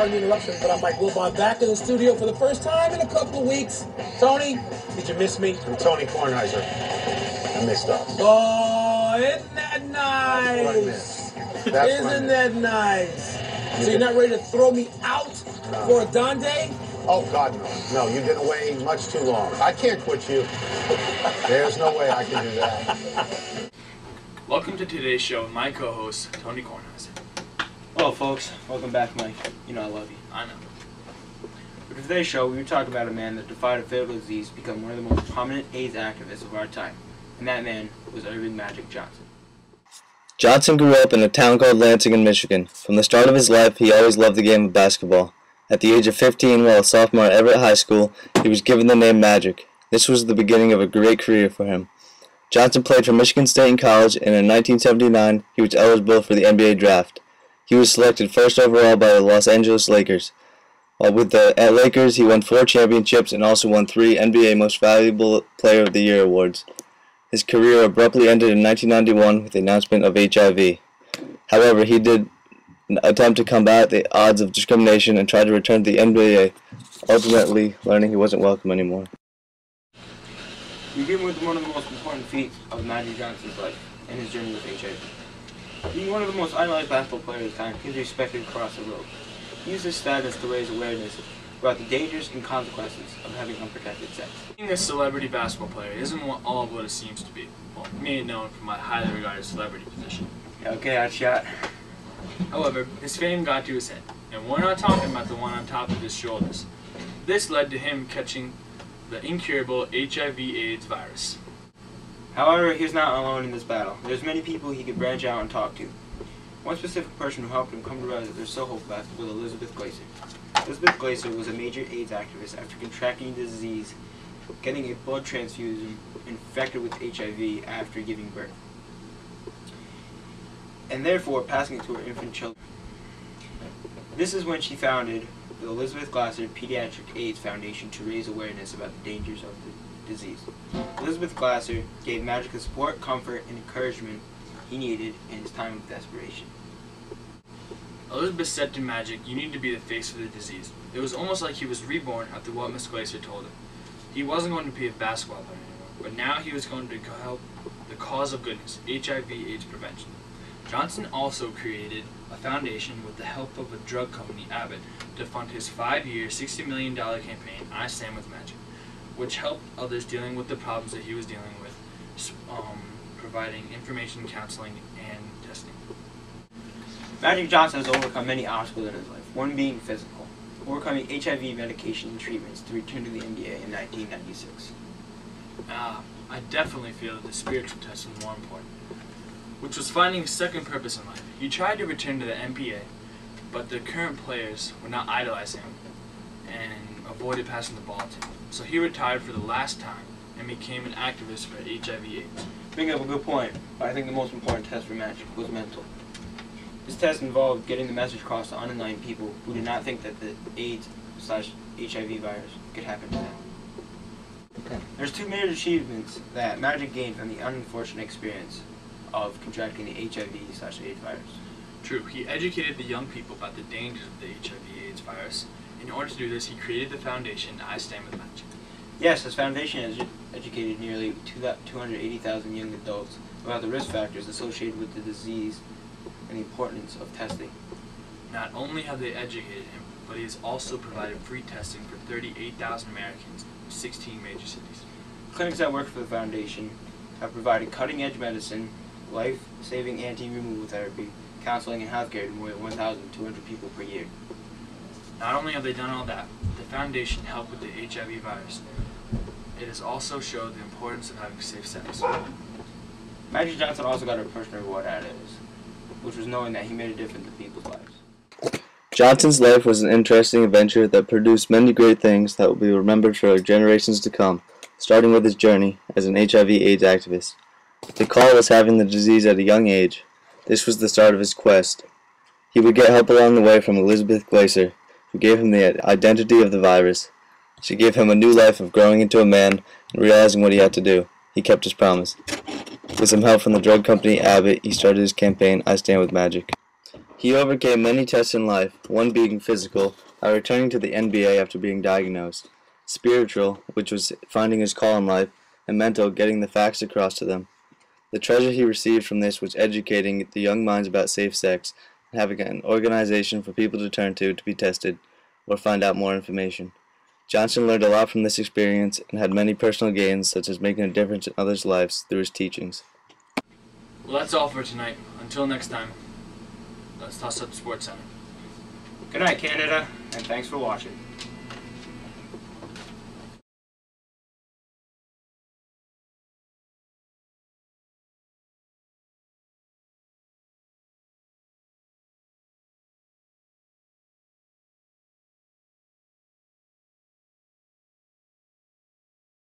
pardon the interruption, but I'm Mike Wilbon back in the studio for the first time in a couple of weeks. Tony, did you miss me? I'm Tony Kornheiser. I missed us. Oh, isn't that nice? That's what I missed. Isn't that nice? So you're not ready to throw me out for a Donde? Oh, God, no. No, you've been away much too long. I can't quit you. There's no way I can do that. Welcome to today's show with my co-host, Tony Kornheiser. Hello, folks. Welcome back, Mike. You know I love you. I know. For today's show, we were talking about a man that defied a fatal disease to become one of the most prominent AIDS activists of our time. And that man was Irving Magic Johnson. Johnson grew up in a town called Lansing in Michigan. From the start of his life, he always loved the game of basketball. At the age of 15, while a sophomore at Everett High School, he was given the name Magic. This was the beginning of a great career for him. Johnson played for Michigan State in college, and in 1979, he was eligible for the NBA draft. He was selected first overall by the Los Angeles Lakers. While with the Lakers, he won 4 championships and also won 3 NBA Most Valuable Player of the Year awards. His career abruptly ended in 1991 with the announcement of HIV. However, he did attempt to combat the odds of discrimination and tried to return to the NBA, ultimately learning he wasn't welcome anymore. We begin with one of the most important feats of Magic Johnson's life and his journey with HIV. Being one of the most idolized basketball players of his time, he was respected across the globe. He used his status to raise awareness about the dangers and consequences of having unprotected sex. Being a celebrity basketball player isn't all of what it seems to be. Well, made known for my highly regarded celebrity position. Okay, I shot. However, his fame got to his head, and we're not talking about the one on top of his shoulders. This led to him catching the incurable HIV/AIDS virus. However, he was not alone in this battle. There's many people he could branch out and talk to. One specific person who helped him come to realize that there's still hope left was Elizabeth Glaser. Elizabeth Glaser was a major AIDS activist after contracting the disease, getting a blood transfusion, infected with HIV after giving birth, and therefore passing it to her infant children. This is when she founded the Elizabeth Glaser Pediatric AIDS Foundation to raise awareness about the dangers of the disease. Elizabeth Glaser gave Magic the support, comfort, and encouragement he needed in his time of desperation. Elizabeth said to Magic, "You need to be the face of the disease." It was almost like he was reborn after what Miss Glaser told him. He wasn't going to be a basketball player anymore, but now he was going to help the cause of goodness, HIV/AIDS prevention. Johnson also created a foundation with the help of a drug company, Abbott, to fund his 5-year, $60 million campaign, I Stand With Magic, which helped others dealing with the problems that he was dealing with, providing information, counseling, and testing. Magic Johnson has overcome many obstacles in his life, one being physical, overcoming HIV medication and treatments to return to the NBA in 1996. I definitely feel that the spiritual test was more important, which was finding his second purpose in life. He tried to return to the NBA, but the current players would not idolize him and avoided passing the ball to him. So he retired for the last time and became an activist for HIV/AIDS. Bring up a good point, but I think the most important test for Magic was mental. This test involved getting the message across to unenlightened people who did not think that the AIDS/HIV virus could happen to them. There's 2 major achievements that Magic gained from the unfortunate experience of contracting the HIV/AIDS virus. True, he educated the young people about the dangers of the HIV/AIDS virus. In order to do this, he created the foundation I Stand With Magic. Yes, his foundation has educated nearly 280,000 young adults about the risk factors associated with the disease and the importance of testing. Not only have they educated him, but he has also provided free testing for 38,000 Americans in 16 major cities. Clinics that work for the foundation have provided cutting-edge medicine, life-saving anti-removal therapy, counseling, and healthcare to more than 1,200 people per year. Not only have they done all that, the foundation helped with the HIV virus. It has also showed the importance of having safe sex. Magic Johnson also got a personal reward out of this, which was knowing that he made a difference in people's lives. Johnson's life was an interesting adventure that produced many great things that will be remembered for generations to come, starting with his journey as an HIV/AIDS activist. The call was having the disease at a young age. This was the start of his quest. He would get help along the way from Elizabeth Glaser, who gave him the identity of the virus. She gave him a new life of growing into a man and realizing what he had to do. He kept his promise. With some help from the drug company Abbott, he started his campaign, I Stand With Magic. He overcame many tests in life, one being physical, by returning to the NBA after being diagnosed, spiritual, which was finding his call in life, and mental, getting the facts across to them. The treasure he received from this was educating the young minds about safe sex and having an organization for people to turn to be tested or find out more information. Johnson learned a lot from this experience and had many personal gains, such as making a difference in others' lives through his teachings. Well, that's all for tonight. Until next time, let's toss up the Sports Center. Good night, Canada, and thanks for watching.